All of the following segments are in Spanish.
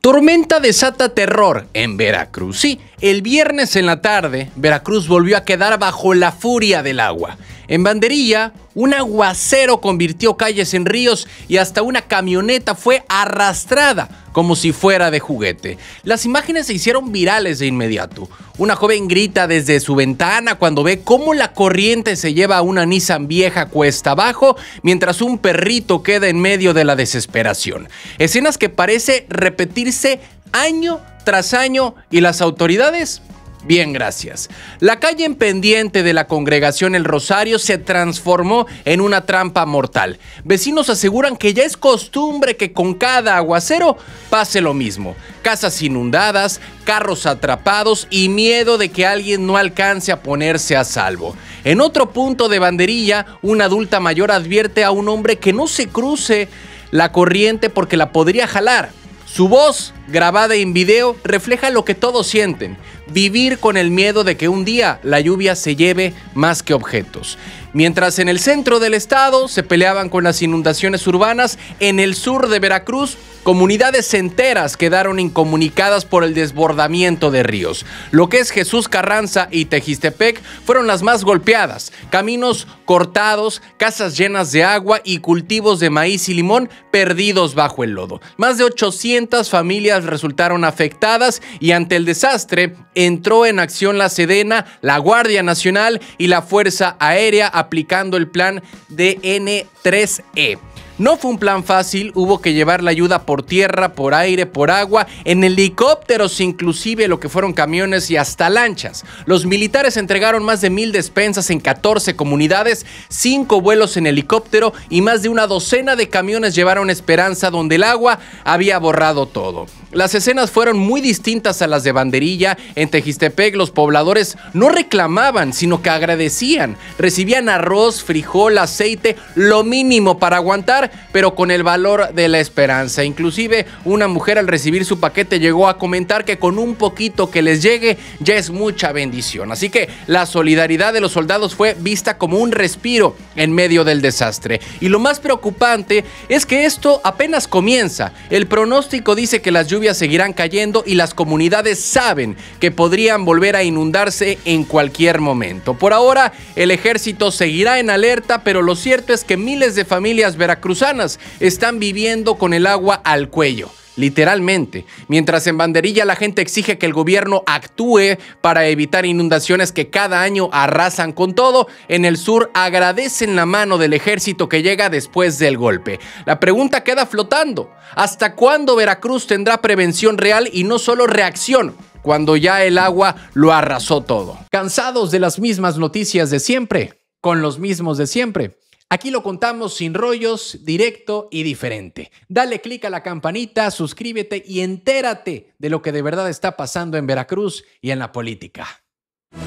Tormenta desata terror en Veracruz. Sí, el viernes en la tarde, Veracruz volvió a quedar bajo la furia del agua. En Banderilla, un aguacero convirtió calles en ríos y hasta una camioneta fue arrastrada como si fuera de juguete. Las imágenes se hicieron virales de inmediato. Una joven grita desde su ventana cuando ve cómo la corriente se lleva a una Nissan vieja cuesta abajo, mientras un perrito queda en medio de la desesperación. Escenas que parece repetirse año tras año y las autoridades, bien, gracias. La calle en pendiente de la congregación El Rosario se transformó en una trampa mortal. Vecinos aseguran que ya es costumbre que con cada aguacero pase lo mismo. Casas inundadas, carros atrapados y miedo de que alguien no alcance a ponerse a salvo. En otro punto de Banderilla, una adulta mayor advierte a un hombre que no se cruce la corriente porque la podría jalar. Su voz, grabada en video, refleja lo que todos sienten: vivir con el miedo de que un día la lluvia se lleve más que objetos. Mientras en el centro del estado se peleaban con las inundaciones urbanas, en el sur de Veracruz, comunidades enteras quedaron incomunicadas por el desbordamiento de ríos. Lo que es Jesús Carranza y Tejistepec fueron las más golpeadas. Caminos cortados, casas llenas de agua y cultivos de maíz y limón perdidos bajo el lodo. Más de 800 familias resultaron afectadas y ante el desastre entró en acción la Sedena, la Guardia Nacional y la Fuerza Aérea aplicando el plan DN3E. No fue un plan fácil, hubo que llevar la ayuda por tierra, por aire, por agua, en helicópteros inclusive, lo que fueron camiones y hasta lanchas. Los militares entregaron más de 1,000 despensas en 14 comunidades, 5 vuelos en helicóptero y más de una docena de camiones llevaron esperanza donde el agua había borrado todo. Las escenas fueron muy distintas a las de Banderilla. En Tejistepec los pobladores no reclamaban, sino que agradecían. Recibían arroz, frijol, aceite, lo mínimo para aguantar, pero con el valor de la esperanza. Inclusive una mujer al recibir su paquete llegó a comentar que con un poquito que les llegue ya es mucha bendición. Así que la solidaridad de los soldados fue vista como un respiro en medio del desastre. Y lo más preocupante es que esto apenas comienza. El pronóstico dice que las lluvias seguirán cayendo y las comunidades saben que podrían volver a inundarse en cualquier momento. Por ahora, el ejército seguirá en alerta, pero lo cierto es que miles de familias veracruzanas están viviendo con el agua al cuello. Literalmente. Mientras en Banderilla la gente exige que el gobierno actúe para evitar inundaciones que cada año arrasan con todo, en el sur agradecen la mano del ejército que llega después del golpe. La pregunta queda flotando: ¿hasta cuándo Veracruz tendrá prevención real y no solo reacción cuando ya el agua lo arrasó todo? ¿Cansados de las mismas noticias de siempre? ¿Con los mismos de siempre? Aquí lo contamos sin rollos, directo y diferente. Dale click a la campanita, suscríbete y entérate de lo que de verdad está pasando en Veracruz y en la política.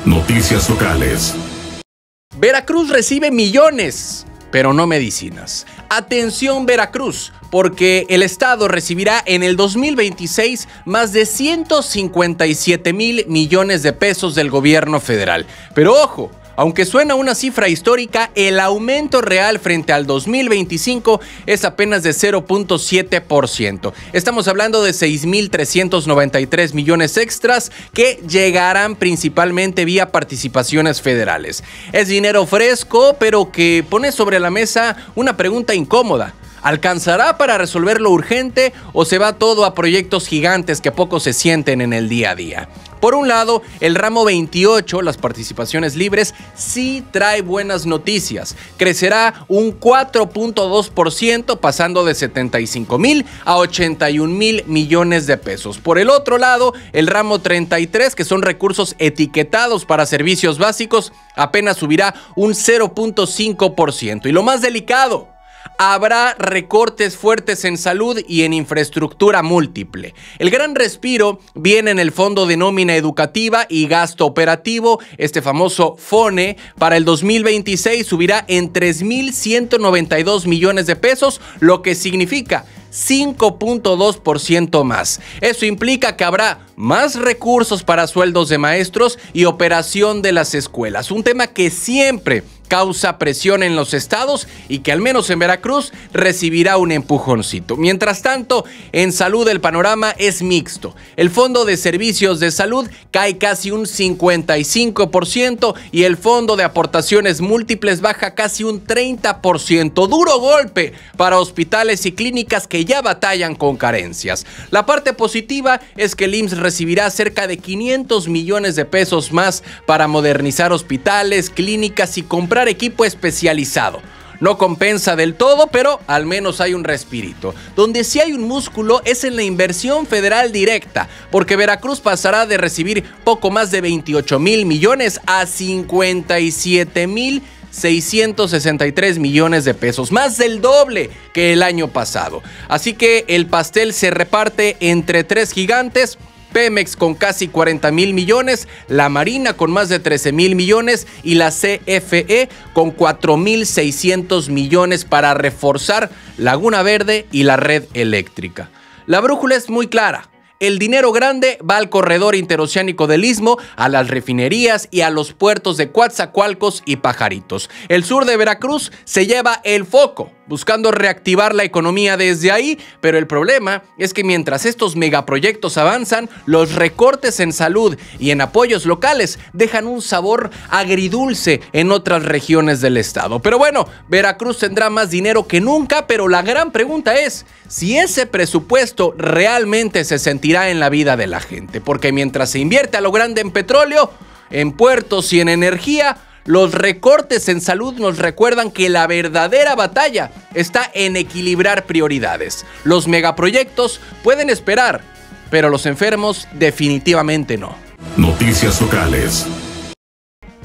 Noticias locales. Veracruz recibe millones, pero no medicinas. Atención Veracruz, porque el estado recibirá en el 2026 más de 157,000 millones de pesos del gobierno federal. Pero ojo, aunque suena una cifra histórica, el aumento real frente al 2025 es apenas de 0.7%. Estamos hablando de 6,393 millones extras que llegarán principalmente vía participaciones federales. Es dinero fresco, pero que pone sobre la mesa una pregunta incómoda. ¿Alcanzará para resolver lo urgente o se va todo a proyectos gigantes que poco se sienten en el día a día? Por un lado, el ramo 28, las participaciones libres, sí trae buenas noticias. Crecerá un 4.2%, pasando de 75,000 a 81,000 millones de pesos. Por el otro lado, el ramo 33, que son recursos etiquetados para servicios básicos, apenas subirá un 0.5%. Y lo más delicado: habrá recortes fuertes en salud y en infraestructura múltiple. El gran respiro viene en el Fondo de Nómina Educativa y Gasto Operativo. Este famoso FONE para el 2026 subirá en 3,192 millones de pesos, lo que significa 5.2% más. Eso implica que habrá más recursos para sueldos de maestros y operación de las escuelas, un tema que siempre causa presión en los estados y que al menos en Veracruz recibirá un empujoncito. Mientras tanto, en salud el panorama es mixto. El Fondo de Servicios de Salud cae casi un 55% y el Fondo de Aportaciones Múltiples baja casi un 30%. Duro golpe para hospitales y clínicas que ya batallan con carencias. La parte positiva es que el IMSS recibirá cerca de 500 millones de pesos más para modernizar hospitales, clínicas y comprar equipo especializado. No compensa del todo, pero al menos hay un respirito. Donde sí hay un músculo es en la inversión federal directa, porque Veracruz pasará de recibir poco más de 28 mil millones a 57 mil 663 millones de pesos, más del doble que el año pasado. Así que el pastel se reparte entre tres gigantes: Pemex con casi 40 mil millones, la Marina con más de 13 mil millones y la CFE con 4,600 millones para reforzar Laguna Verde y la red eléctrica. La brújula es muy clara. El dinero grande va al corredor interoceánico del Istmo, a las refinerías y a los puertos de Coatzacoalcos y Pajaritos. El sur de Veracruz se lleva el foco, buscando reactivar la economía desde ahí, pero el problema es que mientras estos megaproyectos avanzan, los recortes en salud y en apoyos locales dejan un sabor agridulce en otras regiones del estado. Pero bueno, Veracruz tendrá más dinero que nunca, pero la gran pregunta es si ese presupuesto realmente se sentirá en la vida de la gente, porque mientras se invierte a lo grande en petróleo, en puertos y en energía, los recortes en salud nos recuerdan que la verdadera batalla está en equilibrar prioridades. Los megaproyectos pueden esperar, pero los enfermos definitivamente no. Noticias locales.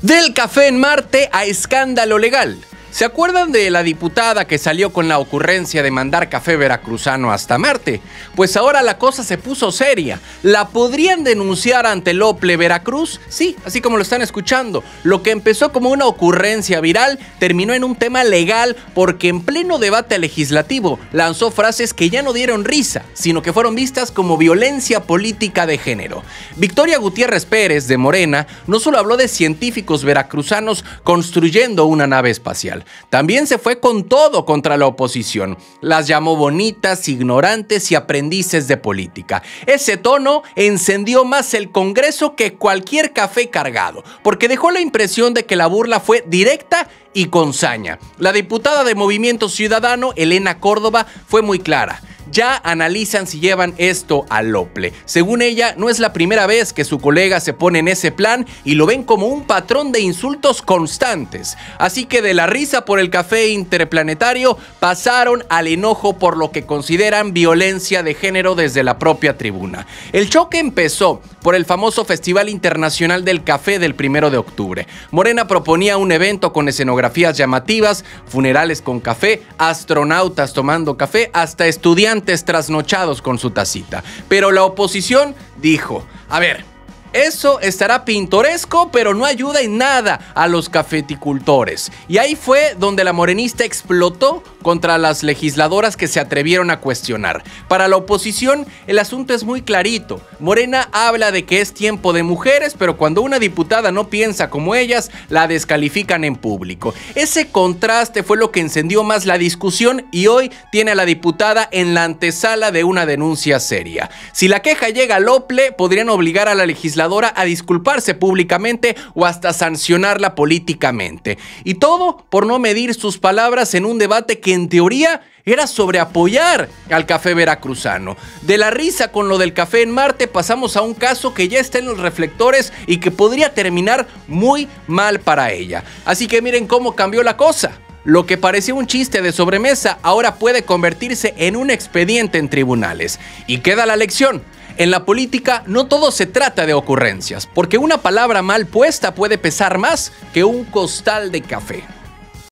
Del café en Marte a escándalo legal. ¿Se acuerdan de la diputada que salió con la ocurrencia de mandar café veracruzano hasta Marte? Pues ahora la cosa se puso seria. ¿La podrían denunciar ante el OPLE Veracruz? Sí, así como lo están escuchando. Lo que empezó como una ocurrencia viral terminó en un tema legal porque en pleno debate legislativo lanzó frases que ya no dieron risa, sino que fueron vistas como violencia política de género. Victoria Gutiérrez Pérez, de Morena, no solo habló de científicos veracruzanos construyendo una nave espacial, también se fue con todo contra la oposición. Las llamó bonitas, ignorantes y aprendices de política. Ese tono encendió más el Congreso que cualquier café cargado, porque dejó la impresión de que la burla fue directa y con saña. La diputada de Movimiento Ciudadano, Elena Córdoba, fue muy clara. Ya analizan si llevan esto al OPLE. Según ella, no es la primera vez que su colega se pone en ese plan y lo ven como un patrón de insultos constantes. Así que de la risa por el café interplanetario pasaron al enojo por lo que consideran violencia de género desde la propia tribuna. El choque empezó por el famoso Festival Internacional del Café del 1 de octubre. Morena proponía un evento con escenografías llamativas, funerales con café, astronautas tomando café, hasta estudiantes trasnochados con su tacita. Pero la oposición dijo: a ver, eso estará pintoresco, pero no ayuda en nada a los cafeticultores. Y ahí fue donde la morenista explotó contra las legisladoras que se atrevieron a cuestionar. Para la oposición, el asunto es muy clarito. Morena habla de que es tiempo de mujeres, pero cuando una diputada no piensa como ellas, la descalifican en público. Ese contraste fue lo que encendió más la discusión y hoy tiene a la diputada en la antesala de una denuncia seria. Si la queja llega al OPLE, podrían obligar a la legisladora a disculparse públicamente o hasta sancionarla políticamente. Y todo por no medir sus palabras en un debate que en teoría era sobre apoyar al café veracruzano. De la risa con lo del café en Marte pasamos a un caso que ya está en los reflectores y que podría terminar muy mal para ella. Así que miren cómo cambió la cosa. Lo que parecía un chiste de sobremesa ahora puede convertirse en un expediente en tribunales. Y queda la lección. En la política no todo se trata de ocurrencias, porque una palabra mal puesta puede pesar más que un costal de café.